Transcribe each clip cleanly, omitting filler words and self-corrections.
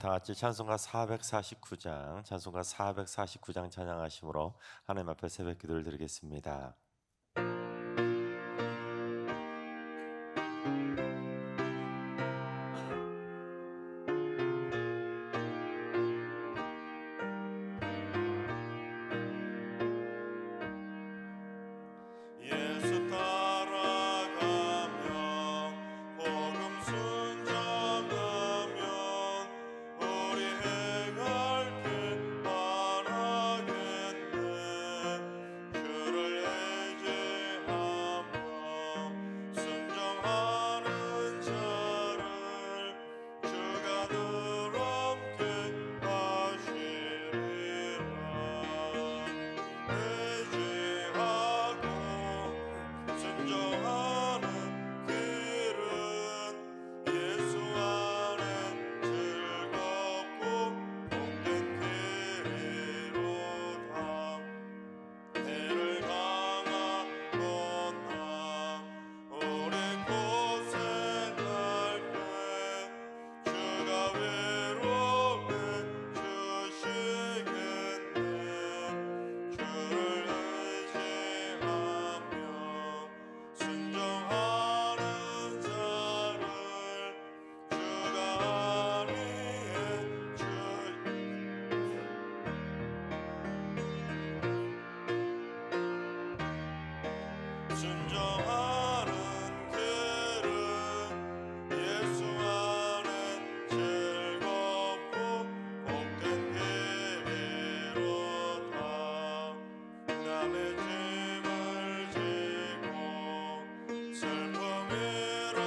다 같이 찬송가 449장 찬양하심으로 하나님 앞에 새벽 기도를 드리겠습니다. 예수 따라가며 복음 순종하면 우리 행할 길 바라겠네. 주를 의지하며 순종하는 자를 주가 늘 함께 하시리라. 의지하고 순종하는 길은 예수 안에 즐겁고 복된 길이로다. 해를 당하거나 오래 고생할 때 주가 위로해 주시겠네. 주를 의지하며 순종하는 자를 주가 안위해 순종하는 길은 예수 안에 즐겁고 복된 길이로다. 남의 짐을 지고 슬픔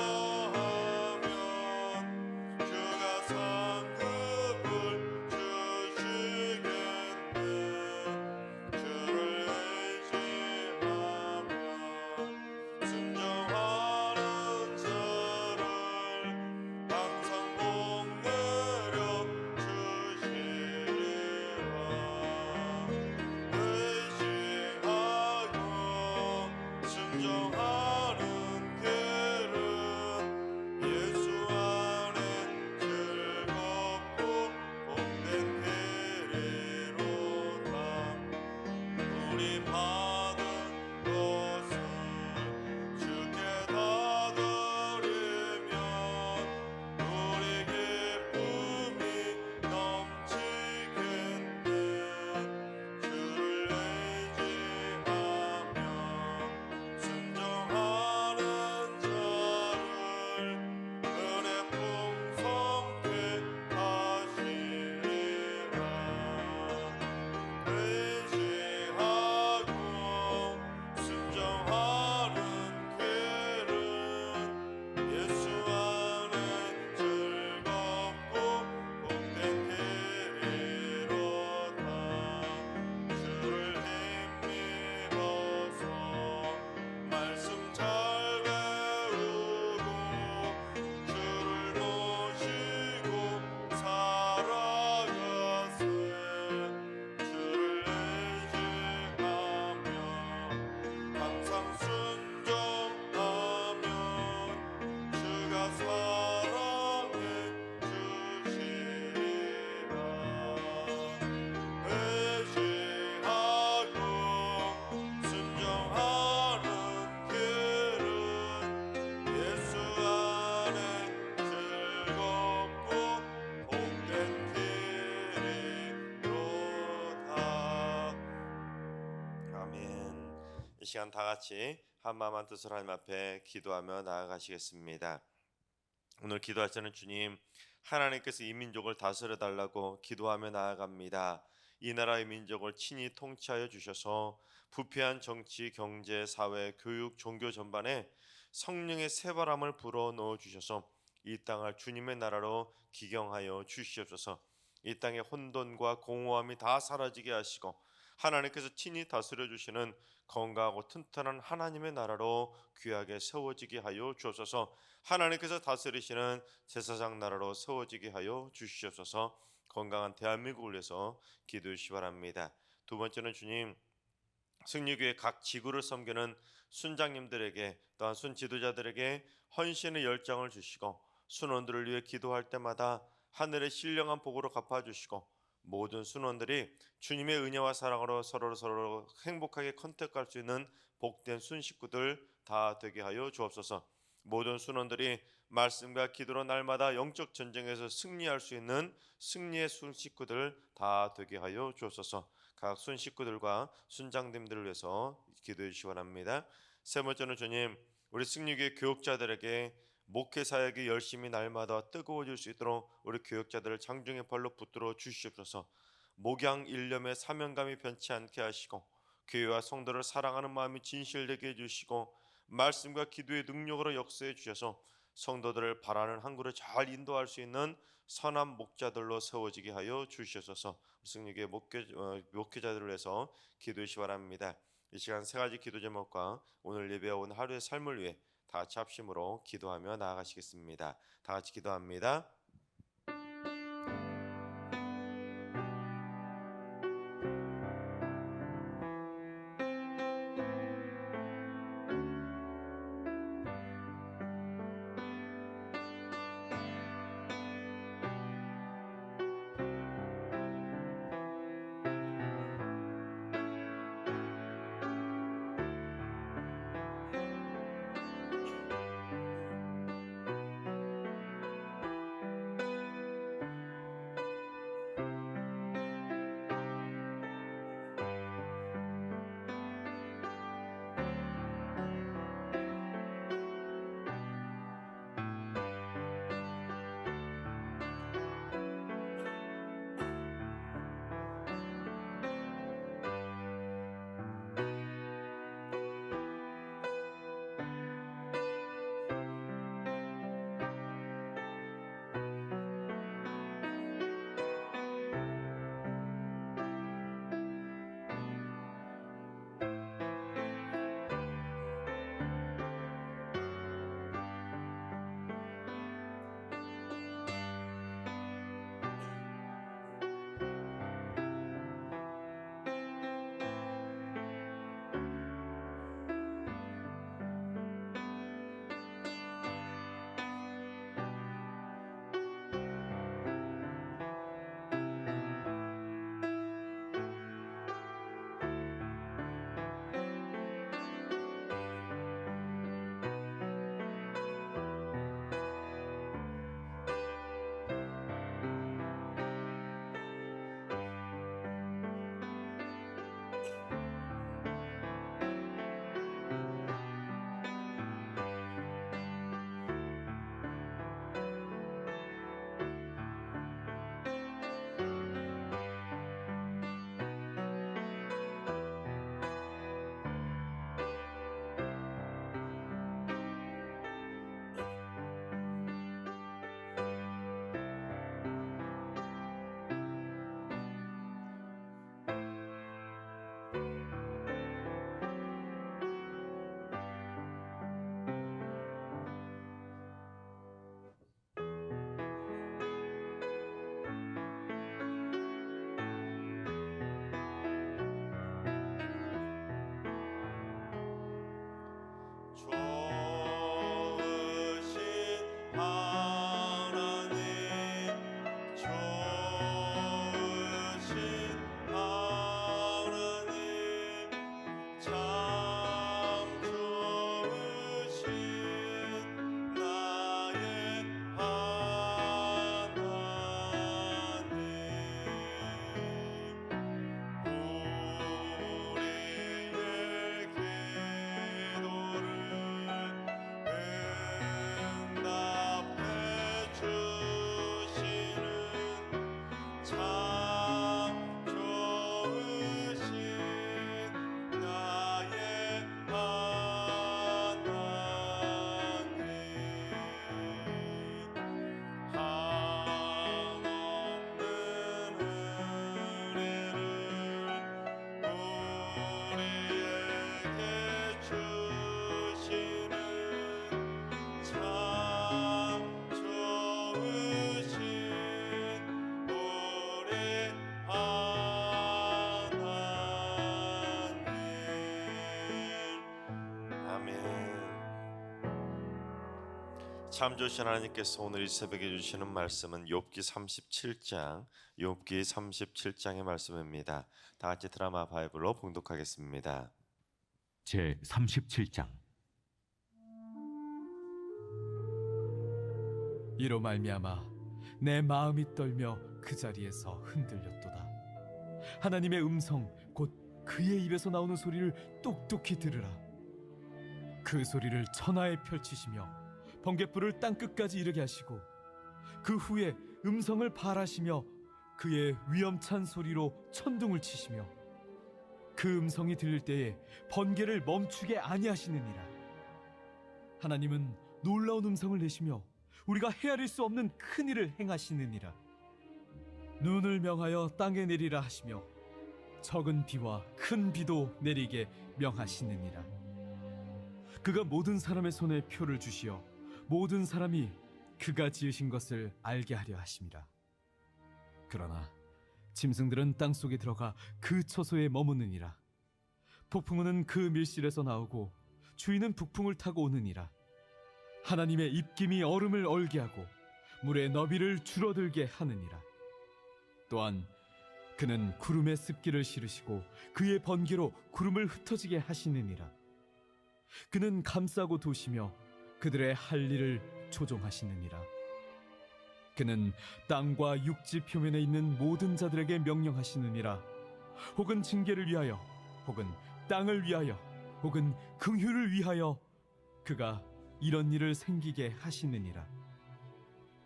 위로하면 주가 상급을 주시겠네. 주를 의지하며 순종하는 자를 항상 복 내려 주시리라. 의지하고 순종하는 길은 예수 안에 즐겁고 복된 길이로다. 우리 받은 것을 주께 다 드리면 우리 기쁨이 넘치겠네. 주를 의지하며 순종하는 자를 은혜 풍성케 하시리라. 의지하고 순종하는 길은 예수 안에 즐겁고 복된 길이로다. 주를 힘입어서 말씀 잘 배우고 주를 모시고 살아가세. 주를 의지하며 항상 순종하면 주가 사랑해 주시리라. 의지하고 순종하는 길은 예수 안에 즐겁고 복된 길이로다. 아멘. 이 시간 다 같이 한 마음 한 뜻으로 하나님 앞에 기도하며 나아가시겠습니다. 오늘 기도하시는 주님, 하나님께서 이 민족을 다스려 달라고 기도하며 나아갑니다. 이 나라의 민족을 친히 통치하여 주셔서 부패한 정치, 경제, 사회, 교육, 종교 전반에 성령의 새바람을 불어 넣어 주셔서 이 땅을 주님의 나라로 기경하여 주시옵소서. 이 땅의 혼돈과 공허함이 다 사라지게 하시고 하나님께서 친히 다스려 주시는 건강하고 튼튼한 하나님의 나라로 귀하게 세워지게 하여 주옵소서. 하나님께서 다스리시는 제사장 나라로 세워지게 하여 주시옵소서. 건강한 대한민국을 위해서 기도해 주시기 바랍니다. 두 번째는 주님, 승리교회 각 지구를 섬기는 순장님들에게 또한 순 지도자들에게 헌신의 열정을 주시고 순원들을 위해 기도할 때마다 하늘의 신령한 복으로 갚아주시고 모든 순원들이 주님의 은혜와 사랑으로 서로 행복하게 컨택할 수 있는 복된 순식구들 다 되게 하여 주옵소서. 모든 순원들이 말씀과 기도로 날마다 영적 전쟁에서 승리할 수 있는 승리의 순식구들 다 되게 하여 주옵소서. 각 순식구들과 순장님들을 위해서 기도해 주시기 바랍니다. 세 번째는 주님, 우리 승리교회 교육자들에게 목회 사역이 열심히 날마다 뜨거워질 수 있도록 우리 교육자들을 장중의 발로 붙들어 주시옵소서. 목양 일념의 사명감이 변치 않게 하시고 교회와 성도를 사랑하는 마음이 진실되게 해주시고 말씀과 기도의 능력으로 역사해 주셔서 성도들을 바라는 항구를 잘 인도할 수 있는 선한 목자들로 세워지게 하여 주시옵소서. 승리교회 목회자들을 위해서 기도해 주시기 바랍니다. 이 시간 세 가지 기도 제목과 오늘 예배해온 하루의 삶을 위해 다 같이 합심으로 기도하며 나아가시겠습니다. 다 같이 기도합니다. 참 좋으신 하나님께서 오늘 이 새벽에 주시는 말씀은 욥기 37장의 말씀입니다. 다 같이 드라마 바이블로 봉독하겠습니다. 제 37장. 이로 말미암아 내 마음이 떨며 그 자리에서 흔들렸도다. 하나님의 음성 곧 그의 입에서 나오는 소리를 똑똑히 들으라. 그 소리를 천하에 펼치시며 번갯불을 땅 끝까지 이르게 하시고 그 후에 음성을 발하시며 그의 위엄찬 소리로 천둥을 치시며 그 음성이 들릴 때에 번개를 멈추게 아니하시느니라. 하나님은 놀라운 음성을 내시며 우리가 헤아릴 수 없는 큰 일을 행하시느니라. 눈을 명하여 땅에 내리라 하시며 적은 비와 큰 비도 내리게 명하시느니라. 그가 모든 사람의 손에 표를 주시어 모든 사람이 그가 지으신 것을 알게 하려 하심이라. 그러나 짐승들은 땅속에 들어가 그 처소에 머무느니라. 폭풍우는 그 밀실에서 나오고 주인은 북풍을 타고 오느니라. 하나님의 입김이 얼음을 얼게 하고 물의 너비를 줄어들게 하느니라. 또한 그는 구름에 습기를 실으시고 그의 번개로 구름을 흩어지게 하시느니라. 그는 감싸고 도시며 그들의 할 일을 조종하시느니라. 그는 땅과 육지 표면에 있는 모든 자들에게 명령하시느니라. 혹은 징계를 위하여 혹은 땅을 위하여 혹은 긍휼을 위하여 그가 이런 일을 생기게 하시느니라.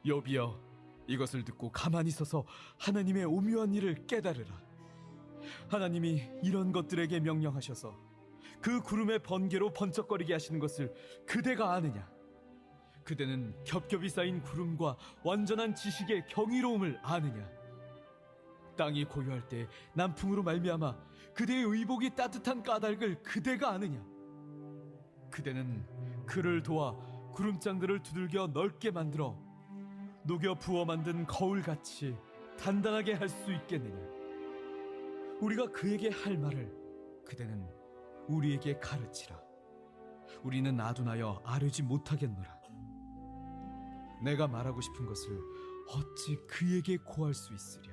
욥이여, 이것을 듣고 가만히 서서 하나님의 오묘한 일을 깨달으라. 하나님이 이런 것들에게 명령하셔서 그 구름의 번개로 번쩍거리게 하시는 것을 그대가 아느냐? 그대는 겹겹이 쌓인 구름과 완전한 지식의 경이로움을 아느냐? 땅이 고요할 때 남풍으로 말미암아 그대의 의복이 따뜻한 까닭을 그대가 아느냐? 그대는 그를 도와 구름장들을 두들겨 넓게 만들어 녹여 부어 만든 거울같이 단단하게 할 수 있겠느냐? 우리가 그에게 할 말을 그대는 우리에게 가르치라. 우리는 아둔하여 아뢰지 못하겠노라. 내가 말하고 싶은 것을 어찌 그에게 고할 수 있으랴?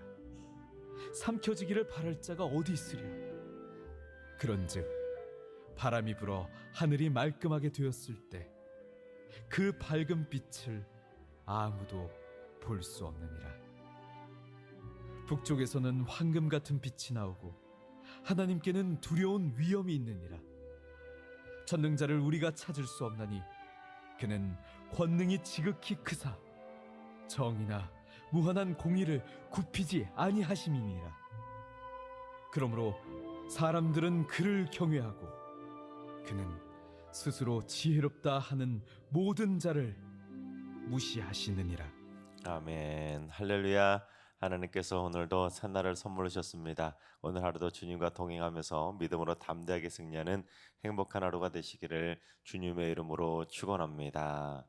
삼켜지기를 바랄 자가 어디 있으랴? 그런즉 바람이 불어 하늘이 말끔하게 되었을 때 그 밝은 빛을 아무도 볼 수 없느니라. 북쪽에서는 황금 같은 빛이 나오고 하나님께는 두려운 위엄이 있느니라. 전능자를 우리가 찾을 수 없나니 그는 권능이 지극히 크사 정의나 무한한 공의를 굽히지 아니하심이니라. 그러므로 사람들은 그를 경외하고 그는 스스로 지혜롭다 하는 모든 자를 무시하시느니라. 아멘. 할렐루야. 하나님께서 오늘도 새날을 선물로 주셨습니다. 오늘 하루도 주님과 동행하면서 믿음으로 담대하게 승리하는 행복한 하루가 되시기를 주님의 이름으로 축원합니다.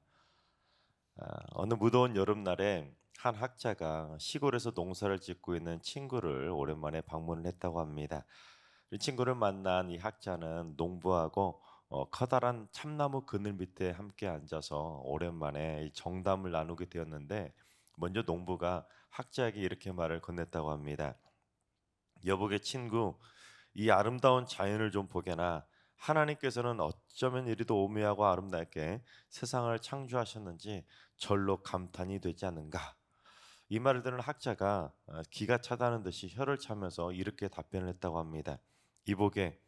어느 무더운 여름날에 한 학자가 시골에서 농사를 짓고 있는 친구를 오랜만에 방문을 했다고 합니다. 이 친구를 만난 이 학자는 농부하고 커다란 참나무 그늘 밑에 함께 앉아서 오랜만에 이 정담을 나누게 되었는데, 먼저 농부가 학자에게 이렇게 말을 건넸다고 합니다. 여보게 친구, 이 아름다운 자연을 좀 보게나. 하나님께서는 어쩌면 이리도 오묘하고 아름답게 세상을 창조하셨는지 절로 감탄이 되지 않는가. 이 말을 들은 학자가 기가 차다는 듯이 혀를 차면서 이렇게 답변을 했다고 합니다. 이보게,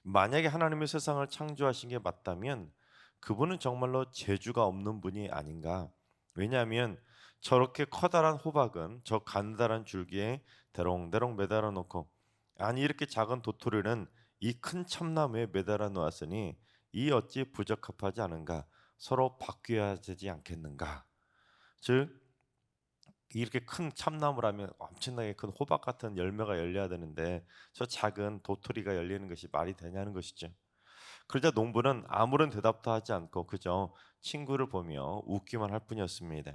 만약에 하나님이 세상을 창조하신 게 맞다면 그분은 정말로 재주가 없는 분이 아닌가. 왜냐하면 저렇게 커다란 호박은 저 가느다란 줄기에 대롱대롱 매달아 놓고, 아니 이렇게 작은 도토리는 이 큰 참나무에 매달아 놓았으니 이 어찌 부적합하지 않은가. 서로 바뀌어야 되지 않겠는가. 즉 이렇게 큰 참나무라면 엄청나게 큰 호박 같은 열매가 열려야 되는데 저 작은 도토리가 열리는 것이 말이 되냐는 것이죠. 그러자 농부는 아무런 대답도 하지 않고 그저 친구를 보며 웃기만 할 뿐이었습니다.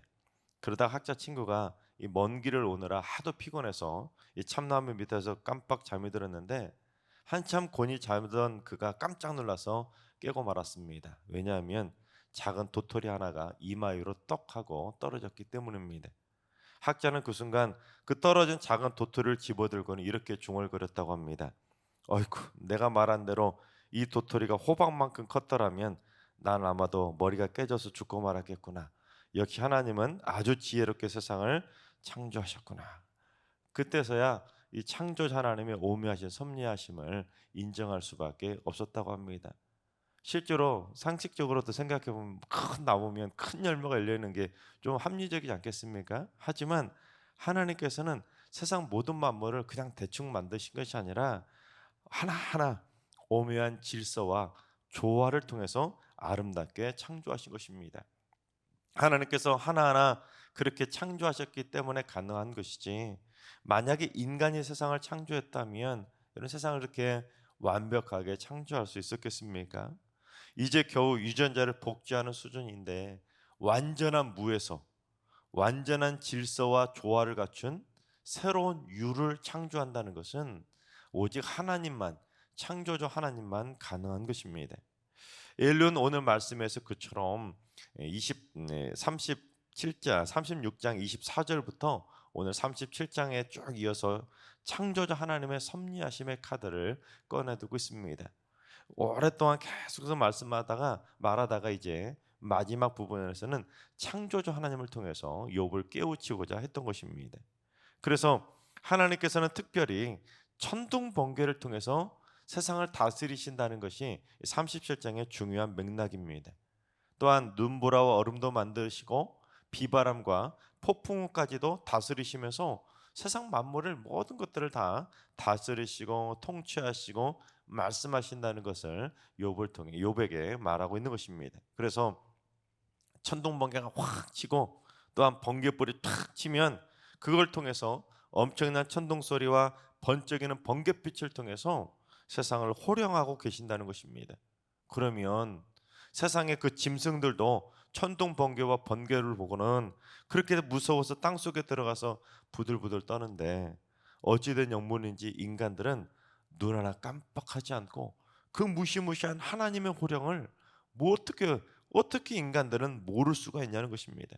그러다 학자 친구가 이 먼 길을 오느라 하도 피곤해서 이 참나무 밑에서 깜빡 잠이 들었는데, 한참 곤히 잠든 그가 깜짝 놀라서 깨고 말았습니다. 왜냐하면 작은 도토리 하나가 이마 위로 떡 하고 떨어졌기 때문입니다. 학자는 그 순간 그 떨어진 작은 도토리를 집어들고는 이렇게 중얼거렸다고 합니다. 어이구, 내가 말한 대로 이 도토리가 호박만큼 컸더라면 난 아마도 머리가 깨져서 죽고 말았겠구나. 역시 하나님은 아주 지혜롭게 세상을 창조하셨구나. 그때서야 이 창조자 하나님의 오묘하신 섭리하심을 인정할 수밖에 없었다고 합니다. 실제로 상식적으로도 생각해 보면 큰 나무면 큰 열매가 열려 있는 게 좀 합리적이지 않겠습니까? 하지만 하나님께서는 세상 모든 만물을 그냥 대충 만드신 것이 아니라 하나하나 오묘한 질서와 조화를 통해서 아름답게 창조하신 것입니다. 하나님께서 하나하나 그렇게 창조하셨기 때문에 가능한 것이지, 만약에 인간이 세상을 창조했다면 이런 세상을 이렇게 완벽하게 창조할 수 있었겠습니까? 이제 겨우 유전자를 복제하는 수준인데 완전한 무에서 완전한 질서와 조화를 갖춘 새로운 유를 창조한다는 것은 오직 하나님만, 창조주 하나님만 가능한 것입니다. 엘리야는 오늘 말씀에서 그처럼 36장 24절부터 오늘 37장에 쭉 이어서 창조주 하나님의 섭리하심의 카드를 꺼내두고 있습니다. 오랫동안 계속해서 말하다가 이제 마지막 부분에서는 창조주 하나님을 통해서 욥을 깨우치고자 했던 것입니다. 그래서 하나님께서는 특별히 천둥 번개를 통해서 세상을 다스리신다는 것이 37장의 중요한 맥락입니다. 또한 눈보라와 얼음도 만드시고 비바람과 폭풍우까지도 다스리시면서 세상 만물을 모든 것들을 다 다스리시고 통치하시고 말씀하신다는 것을 욥을 통해 욥에게 말하고 있는 것입니다. 그래서 천둥 번개가 확 치고 또한 번개불이 탁 치면 그걸 통해서 엄청난 천둥 소리와 번쩍이는 번개빛을 통해서 세상을 호령하고 계신다는 것입니다. 그러면 세상의 그 짐승들도 천둥 번개와 번개를 보고는 그렇게 무서워서 땅속에 들어가서 부들부들 떠는데, 어찌된 영문인지 인간들은 눈 하나 깜빡하지 않고 그 무시무시한 하나님의 호령을 뭐 어떻게 인간들은 모를 수가 있냐는 것입니다.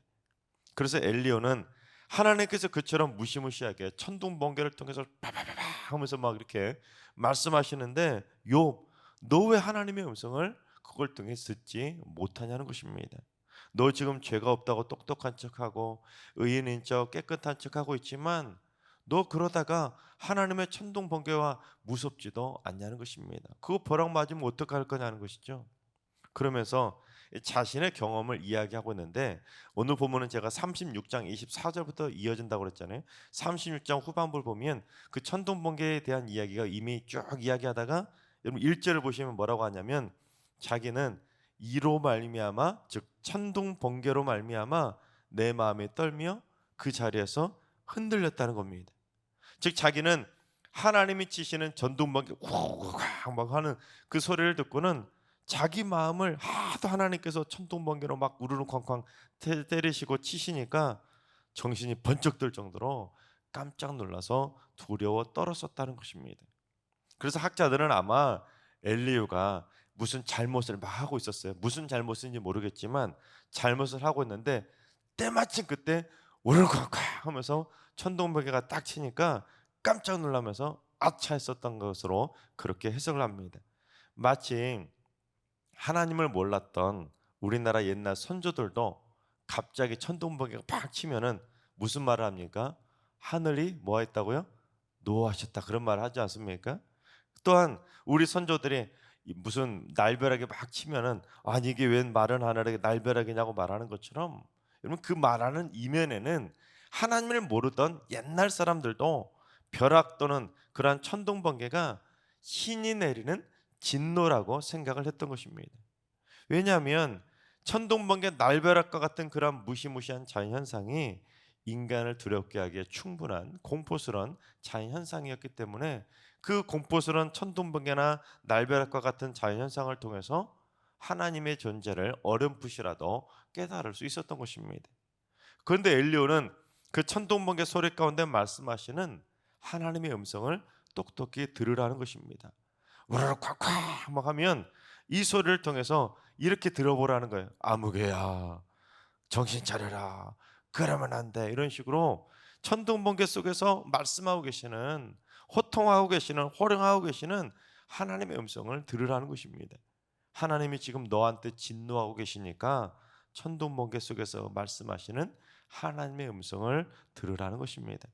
그래서 엘리야는 하나님께서 그처럼 무시무시하게 천둥 번개를 통해서 바바바바 하면서 막 이렇게 말씀하시는데, 욥, 너 왜 하나님의 음성을 그걸 통해 듣지 못하냐는 것입니다. 너 지금 죄가 없다고 똑똑한 척하고 의인인 척 깨끗한 척하고 있지만 너 그러다가 하나님의 천둥 번개와 무섭지도 않냐는 것입니다. 그거 벼락 맞으면 어떡할 거냐는 것이죠. 그러면서 자신의 경험을 이야기하고 있는데, 오늘 보면은 제가 36장 24절부터 이어진다고 그랬잖아요. 36장 후반부를 보면 그 천둥 번개에 대한 이야기가 이미 쭉 이야기하다가 여러분 1절을 보시면 뭐라고 하냐면, 자기는 이로 말미암아, 즉 천둥 번개로 말미암아 내 마음이 떨며 그 자리에서 흔들렸다는 겁니다. 즉 자기는 하나님이 치시는 천둥 번개 막 하는 그 소리를 듣고는 자기 마음을 하도 하나님께서 천둥 번개로 막 우르르 쾅쾅 때리시고 치시니까 정신이 번쩍 들 정도로 깜짝 놀라서 두려워 떨었었다는 것입니다. 그래서 학자들은 아마 엘리야가 무슨 잘못을 막 하고 있었어요. 무슨 잘못인지 모르겠지만 잘못을 하고 있는데 때마침 그때 우르르쾅쾅 하면서 천둥 번개가 딱 치니까 깜짝 놀라면서 아차 했었던 것으로 그렇게 해석을 합니다. 마치 하나님을 몰랐던 우리나라 옛날 선조들도 갑자기 천둥 번개가 팍 치면은 무슨 말을 합니까? 하늘이 뭐 했다고요? 노하셨다, 그런 말을 하지 않습니까? 또한 우리 선조들이 무슨 날벼락이 막 치면은 아니 이게 웬 마른 하늘에 날벼락이냐고 말하는 것처럼, 여러분 그 말하는 이면에는 하나님을 모르던 옛날 사람들도 벼락 또는 그러한 천둥 번개가 신이 내리는 진노라고 생각을 했던 것입니다. 왜냐하면 천둥 번개, 날벼락과 같은 그런 무시무시한 자연현상이 인간을 두렵게 하기에 충분한 공포스러운 자연현상이었기 때문에 그 공포스러운 천둥 번개나 날벼락과 같은 자연현상을 통해서 하나님의 존재를 어렴풋이라도 깨달을 수 있었던 것입니다. 그런데 엘리야는 그 천둥 번개 소리 가운데 말씀하시는 하나님의 음성을 똑똑히 들으라는 것입니다. 우르르 콱콱 막 하면 이 소리를 통해서 이렇게 들어보라는 거예요. 아무개야, 정신 차려라. 그러면 안 돼. 이런 식으로 천둥번개 속에서 말씀하고 계시는, 호통하고 계시는, 호령하고 계시는 하나님의 음성을 들으라는 것입니다. 하나님이 지금 너한테 진노하고 계시니까 천둥번개 속에서 말씀하시는 하나님의 음성을 들으라는 것입니다.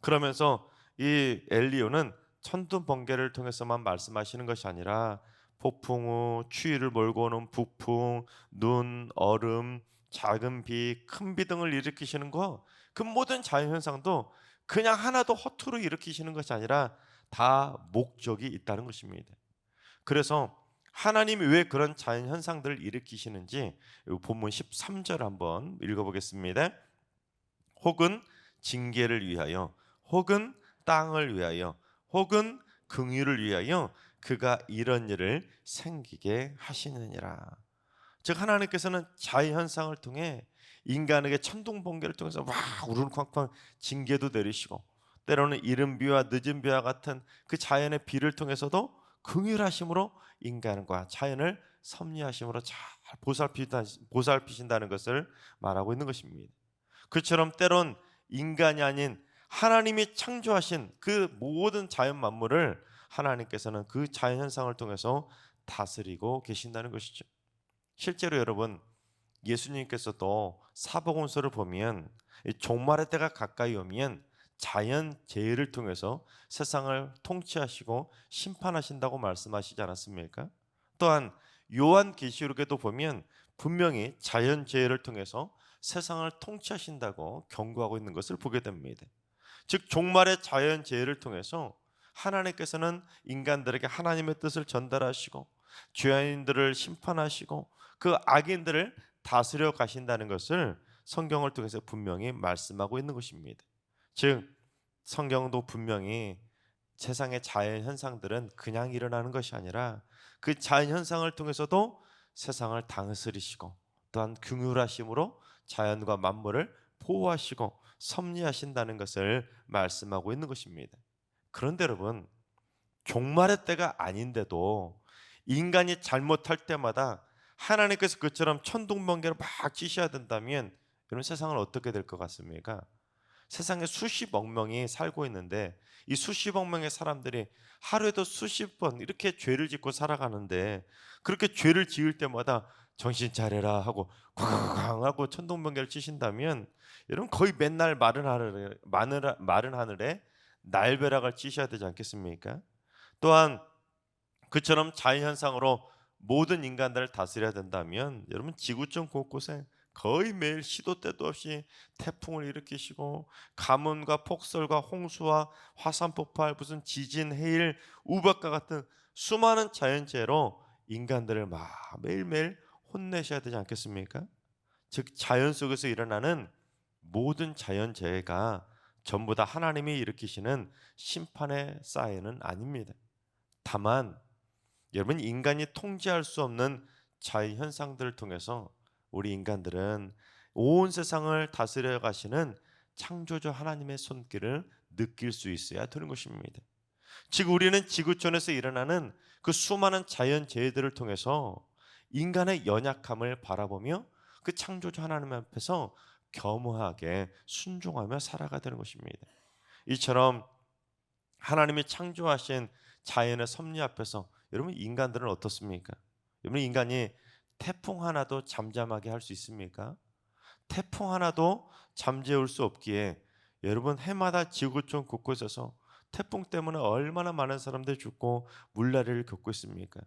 그러면서 이 엘리야는 천둥번개를 통해서만 말씀하시는 것이 아니라 폭풍 후 추위를 몰고 오는 북풍, 눈, 얼음, 작은 비, 큰 비 등을 일으키시는 거, 그 모든 자연현상도 그냥 하나도 허투루 일으키시는 것이 아니라 다 목적이 있다는 것입니다. 그래서 하나님이 왜 그런 자연현상들을 일으키시는지 본문 13절 한번 읽어보겠습니다. 혹은 징계를 위하여, 혹은 땅을 위하여, 혹은 긍휼을 위하여 그가 이런 일을 생기게 하시느니라. 즉 하나님께서는 자연현상을 통해 인간에게 천둥번개를 통해서 막 우르르쾅쾅 징계도 내리시고, 때로는 이른 비와 늦은 비와 같은 그 자연의 비를 통해서도 긍휼하심으로 인간과 자연을 섭리하심으로 잘 보살피신다는 것을 말하고 있는 것입니다. 그처럼 때론 인간이 아닌 하나님이 창조하신 그 모든 자연 만물을 하나님께서는 그 자연 현상을 통해서 다스리고 계신다는 것이죠. 실제로 여러분, 예수님께서도 사복음서를 보면 종말의 때가 가까이 오면 자연 재해를 통해서 세상을 통치하시고 심판하신다고 말씀하시지 않았습니까? 또한 요한계시록에도 보면 분명히 자연 재해를 통해서 세상을 통치하신다고 경고하고 있는 것을 보게 됩니다. 즉 종말의 자연 재해를 통해서 하나님께서는 인간들에게 하나님의 뜻을 전달하시고 죄인들을 심판하시고 그 악인들을 다스려 가신다는 것을 성경을 통해서 분명히 말씀하고 있는 것입니다. 즉 성경도 분명히 세상의 자연 현상들은 그냥 일어나는 것이 아니라 그 자연 현상을 통해서도 세상을 다스리시고 또한 긍휼하심으로 자연과 만물을 보호하시고 섭리하신다는 것을 말씀하고 있는 것입니다. 그런데 여러분, 종말의 때가 아닌데도 인간이 잘못할 때마다 하나님께서 그처럼 천둥번개를 막 치셔야 된다면 여러분 세상은 어떻게 될 것 같습니까? 세상에 수십억 명이 살고 있는데 이 수십억 명의 사람들이 하루에도 수십 번 이렇게 죄를 짓고 살아가는데, 그렇게 죄를 지을 때마다 정신 차려라 하고 쾅 하고 천둥번개를 치신다면 여러분 거의 맨날 마른 하늘에 날벼락을 치셔야 되지 않겠습니까? 또한 그처럼 자연현상으로 모든 인간들을 다스려야 된다면 여러분 지구촌 곳곳에 거의 매일 시도 때도 없이 태풍을 일으키시고 가뭄과 폭설과 홍수와 화산 폭발, 무슨 지진, 해일, 우박과 같은 수많은 자연재해로 인간들을 막 매일매일 혼내셔야 되지 않겠습니까? 즉 자연 속에서 일어나는 모든 자연재해가 전부 다 하나님이 일으키시는 심판의 사인은 아닙니다. 다만 여러분 인간이 통제할 수 없는 자연현상들을 통해서 우리 인간들은 온 세상을 다스려 가시는 창조주 하나님의 손길을 느낄 수 있어야 되는 것입니다. 즉 우리는 지구촌에서 일어나는 그 수많은 자연재해들을 통해서 인간의 연약함을 바라보며 그 창조주 하나님 앞에서 겸허하게 순종하며 살아가야 되는 것입니다. 이처럼 하나님이 창조하신 자연의 섭리 앞에서 여러분 인간들은 어떻습니까? 여러분 인간이 태풍 하나도 잠잠하게 할 수 있습니까? 태풍 하나도 잠재울 수 없기에 여러분 해마다 지구촌 곳곳에서 태풍 때문에 얼마나 많은 사람들이 죽고 물난리를 겪고 있습니까?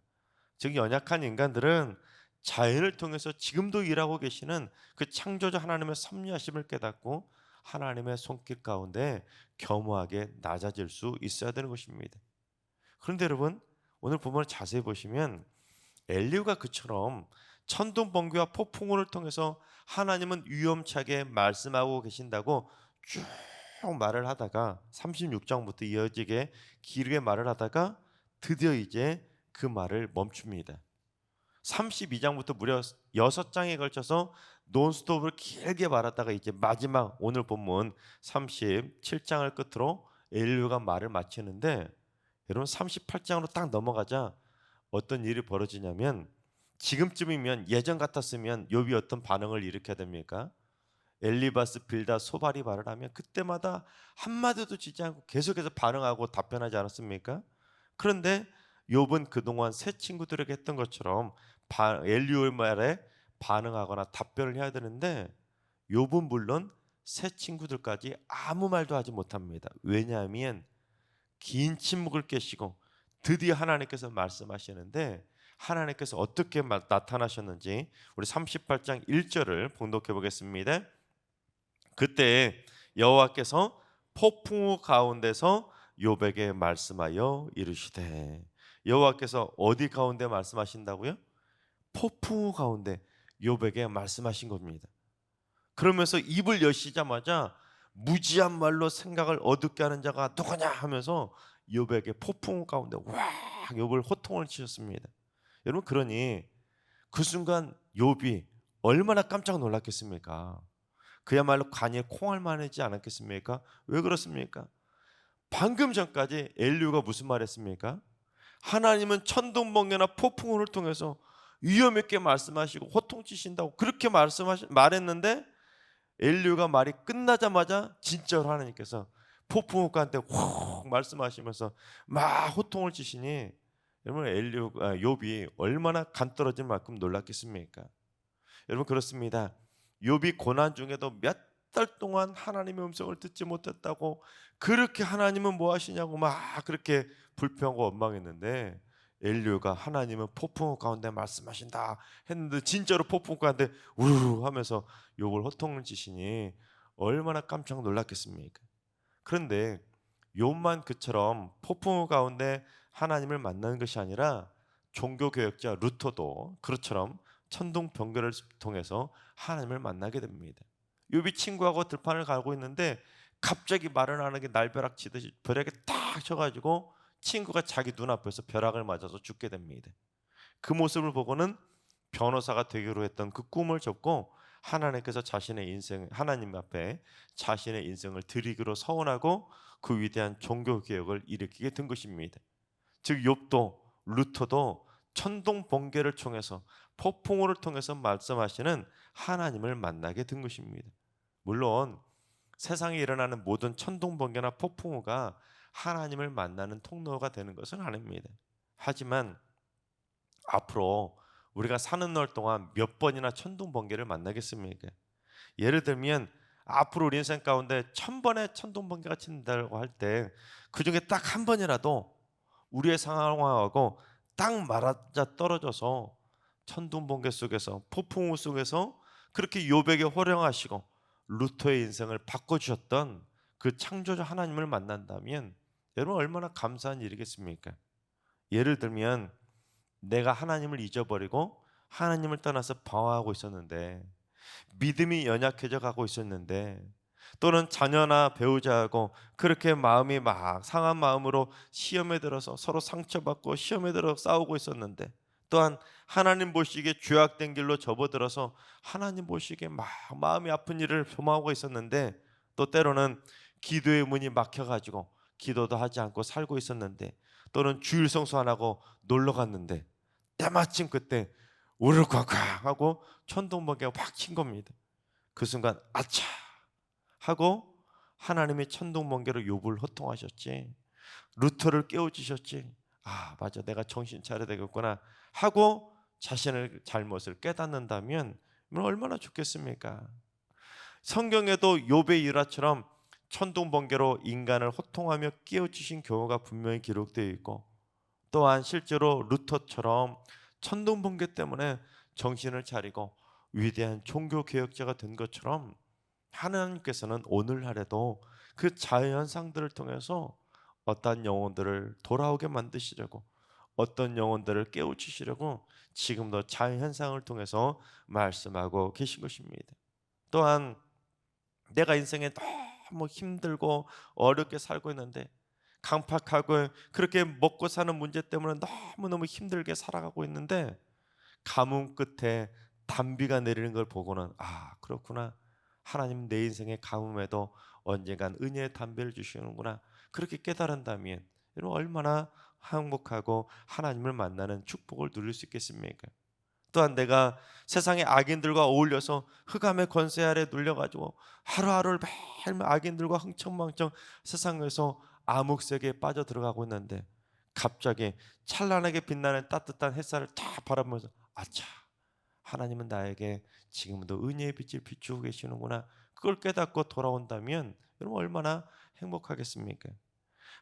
즉 연약한 인간들은 자연을 통해서 지금도 일하고 계시는 그 창조주 하나님의 섭리하심을 깨닫고 하나님의 손길 가운데 겸허하게 낮아질 수 있어야 되는 것입니다. 그런데 여러분 오늘 본문을 자세히 보시면 엘리야가 그처럼 천둥번개와 폭풍우를 통해서 하나님은 위험차게 말씀하고 계신다고 쭉 말을 하다가 36장부터 이어지게 길게 말을 하다가 드디어 이제 그 말을 멈춥니다. 32장부터 무려 6장에 걸쳐서 논스톱으로 길게 말하다가 이제 마지막 오늘 본문 37장을 끝으로 엘리야가 말을 마치는데 여러분 38장으로 딱 넘어가자 어떤 일이 벌어지냐면 지금쯤이면 예전 같았으면 욥이 어떤 반응을 일으켜야 됩니까? 엘리바스 빌다 소발이 말을 하면 그때마다 한마디도 지지 않고 계속해서 반응하고 답변하지 않았습니까? 그런데 욥은 그동안 새 친구들에게 했던 것처럼 엘리오의 말에 반응하거나 답변을 해야 되는데 욥은 물론 새 친구들까지 아무 말도 하지 못합니다. 왜냐하면 긴 침묵을 깨시고 드디어 하나님께서 말씀하시는데 하나님께서 어떻게 나타나셨는지 우리 38장 1절을 봉독해 보겠습니다. 그때 여호와께서 폭풍우 가운데서 욥에게 말씀하여 이르시되, 여호와께서 어디 가운데 말씀하신다고요? 폭풍우 가운데 욥에게 말씀하신 겁니다. 그러면서 입을 여시자마자 무지한 말로 생각을 어둡게 하는 자가 누구냐 하면서 욥에게 폭풍우 가운데 와 욥을 호통을 치셨습니다. 여러분, 그러니 그 순간 욥이 얼마나 깜짝 놀랐겠습니까? 그야말로 간이 콩알만하지 않았겠습니까? 왜 그렇습니까? 방금 전까지 엘리후가 무슨 말했습니까? 하나님은 천둥번개나 폭풍우를 통해서 위험 있게 말씀하시고 호통치신다고 그렇게 말했는데 엘리후가 말이 끝나자마자 진짜로 하나님께서 폭풍우가한테 확 말씀하시면서 막 호통을 치시니 여러분 욥이 얼마나 간 떨어질 만큼 놀랐겠습니까? 여러분, 그렇습니다. 욥이 고난 중에도 몇 달 동안 하나님의 음성을 듣지 못했다고 그렇게 하나님은 뭐 하시냐고 막 그렇게 불평하고 원망했는데 엘리후가 하나님은 폭풍우 가운데 말씀하신다 했는데 진짜로 폭풍우 가운데 우르르 하면서 욥을 호통을 치시니 얼마나 깜짝 놀랐겠습니까? 그런데 욥만 그처럼 폭풍우 가운데 하나님을 만나는 것이 아니라 종교개혁자 루터도 그처럼 천둥번개를 통해서 하나님을 만나게 됩니다. 욥이 친구하고 들판을 가고 있는데 갑자기 말을 안 하게 날벼락 치듯이 벼락에 딱 쳐가지고 친구가 자기 눈앞에서 벼락을 맞아서 죽게 됩니다. 그 모습을 보고는 변호사가 되기로 했던 그 꿈을 접고 하나님께서 하나님 앞에 자신의 인생을 드리기로 서원하고 그 위대한 종교개혁을 일으키게 된 것입니다. 즉 욥도 루터도 천둥 번개를 통해서 폭풍우를 통해서 말씀하시는 하나님을 만나게 된 것입니다. 물론 세상에 일어나는 모든 천둥 번개나 폭풍우가 하나님을 만나는 통로가 되는 것은 아닙니다. 하지만 앞으로 우리가 사는 날 동안 몇 번이나 천둥 번개를 만나겠습니까? 예를 들면 앞으로 우리 인생 가운데 1000번의 천둥 번개가 친다고 할 때 그중에 딱 한 번이라도 우리의 상황하고 딱 맞아 떨어져서 천둥 번개 속에서 폭풍우 속에서 그렇게 욥에게 호령하시고 루터의 인생을 바꿔주셨던 그 창조자 하나님을 만난다면 여러분 얼마나 감사한 일이겠습니까? 예를 들면 내가 하나님을 잊어버리고 하나님을 떠나서 방황하고 있었는데 믿음이 연약해져 가고 있었는데 또는 자녀나 배우자하고 그렇게 마음이 막 상한 마음으로 시험에 들어서 서로 상처받고 시험에 들어 싸우고 있었는데 또한 하나님 보시기에 죄악된 길로 접어들어서 하나님 보시기에 막 마음이 아픈 일을 도모하고 있었는데 또 때로는 기도의 문이 막혀가지고 기도도 하지 않고 살고 있었는데 또는 주일 성수 안 하고 놀러 갔는데 때마침 그때 우르르쾅쾅 하고 천둥번개가 확 친 겁니다. 그 순간 아차 하고 하나님이 천둥번개로 욥을 호통하셨지, 루터를 깨워주셨지. 아 맞아, 내가 정신 차려야 되겠구나 하고 자신의 잘못을 깨닫는다면 얼마나 좋겠습니까? 성경에도 욥의 일화처럼 천둥번개로 인간을 호통하며 깨워주신 경우가 분명히 기록되어 있고 또한 실제로 루터처럼 천둥번개 때문에 정신을 차리고 위대한 종교개혁자가 된 것처럼 하나님께서는 오늘날에도 그 자연현상들을 통해서 어떤 영혼들을 돌아오게 만드시려고 어떤 영혼들을 깨우치시려고 지금도 자연현상을 통해서 말씀하고 계신 것입니다. 또한 내가 인생에 너무 힘들고 어렵게 살고 있는데 강팍하고 그렇게 먹고 사는 문제 때문에 너무너무 힘들게 살아가고 있는데 가뭄 끝에 단비가 내리는 걸 보고는 아 그렇구나, 하나님 내 인생의 가뭄에도 언젠간 은혜의 단비를 주시는구나 그렇게 깨달은다면 여러분 얼마나 행복하고 하나님을 만나는 축복을 누릴 수 있겠습니까? 또한 내가 세상의 악인들과 어울려서 흑암의 권세 아래 눌려가지고 하루하루를 매일 악인들과 흥청망청 세상에서 암흑색에 빠져 들어가고 있는데 갑자기 찬란하게 빛나는 따뜻한 햇살을 다 바라보면서 아차, 하나님은 나에게 지금도 은혜의 빛을 비추고 계시는구나, 그걸 깨닫고 돌아온다면 여러분 얼마나 행복하겠습니까?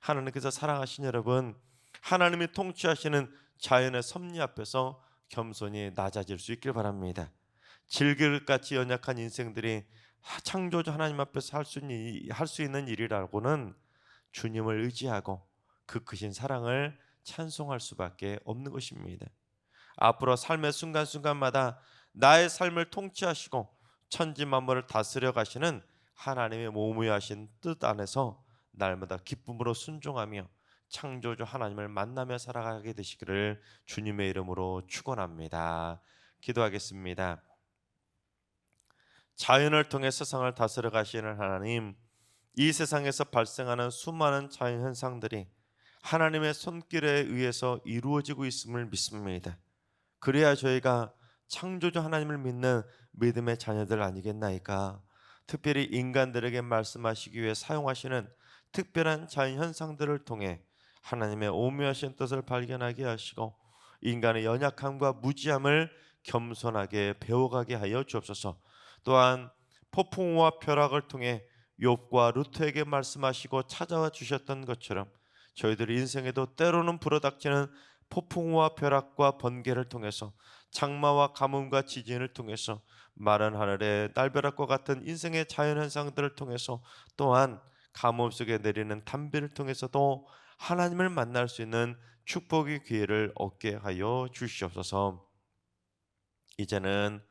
하나님께서 사랑하신 여러분, 하나님이 통치하시는 자연의 섭리 앞에서 겸손히 낮아질 수 있길 바랍니다. 질그릇같이 연약한 인생들이 창조주 하나님 앞에서 할 수 있는 일이라고는 주님을 의지하고 그 크신 사랑을 찬송할 수밖에 없는 것입니다. 앞으로 삶의 순간순간마다 나의 삶을 통치하시고 천지 만물을 다스려 가시는 하나님의 모무하신 뜻 안에서 날마다 기쁨으로 순종하며 창조주 하나님을 만나며 살아가게 되시기를 주님의 이름으로 축원합니다. 기도하겠습니다. 자연을 통해 세상을 다스려 가시는 하나님, 이 세상에서 발생하는 수많은 자연 현상들이 하나님의 손길에 의해서 이루어지고 있음을 믿습니다. 그래야 저희가 창조주 하나님을 믿는 믿음의 자녀들 아니겠나이까? 특별히 인간들에게 말씀하시기 위해 사용하시는 특별한 자연 현상들을 통해 하나님의 오묘하신 뜻을 발견하게 하시고 인간의 연약함과 무지함을 겸손하게 배워가게 하여 주옵소서. 또한 폭풍우와 벼락을 통해 욥과 루트에게 말씀하시고 찾아와 주셨던 것처럼 저희들 인생에도 때로는 불어닥치는 폭풍우와 벼락과 번개를 통해서 장마와 가뭄과 지진을 통해서 마른 하늘의 날벼락과 같은 인생의 자연현상들을 통해서 또한 가뭄 속에 내리는 단비를 통해서도 하나님을 만날 수 있는 축복의 기회를 얻게 하여 주시옵소서. 이제는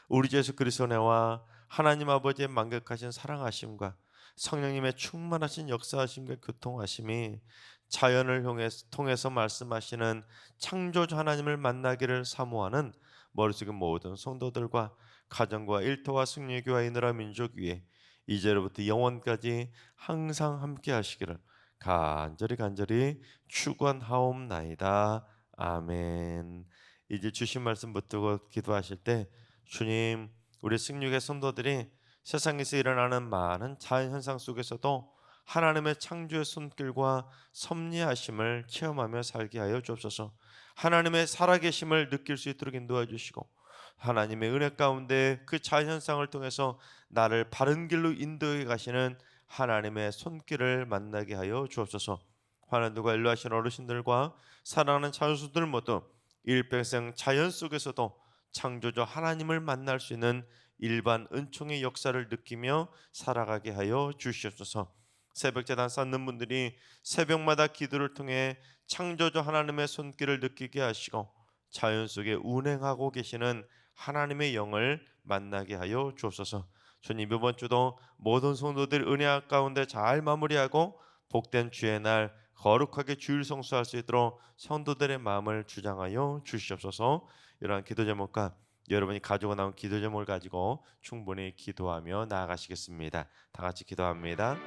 우리 주 예수 그리스도의 은혜와 하나님 아버지의 만극하신 사랑하심과 성령님의 충만하신 역사하심과 교통하심이 자연을 통해서 말씀하시는 창조주 하나님을 만나기를 사모하는 머릿속의 모든 성도들과 가정과 일터와 승리교와 이나라 민족 위에 이제로부터 영원까지 항상 함께 하시기를 간절히 축원하옵나이다. 아멘. 이제 주신 말씀 붙들고 기도하실 때 주님, 우리 승리교의 성도들이 세상에서 일어나는 많은 자연현상 속에서도 하나님의 창조의 손길과 섭리하심을 체험하며 살게 하여 주옵소서. 하나님의 살아계심을 느낄 수 있도록 인도해 주시고 하나님의 은혜 가운데 그 자연현상을 통해서 나를 바른 길로 인도해 가시는 하나님의 손길을 만나게 하여 주옵소서. 환난들과 인도하신 어르신들과 사랑하는 자녀수들 모두 일평생 자연 속에서도 창조주 하나님을 만날 수 있는 일반 은총의 역사를 느끼며 살아가게 하여 주시옵소서. 새벽제단 쌓는 분들이 새벽마다 기도를 통해 창조주 하나님의 손길을 느끼게 하시고 자연 속에 운행하고 계시는 하나님의 영을 만나게 하여 주옵소서. 주님, 이번 주도 모든 성도들 은혜 가운데 잘 마무리하고 복된 주의 날 거룩하게 주일 성수할 수 있도록 성도들의 마음을 주장하여 주시옵소서. 이러한 기도 제목과 여러분이 가지고 나온 기도 제목을 가지고 충분히 기도하며 나아가시겠습니다. 다 같이 기도합니다.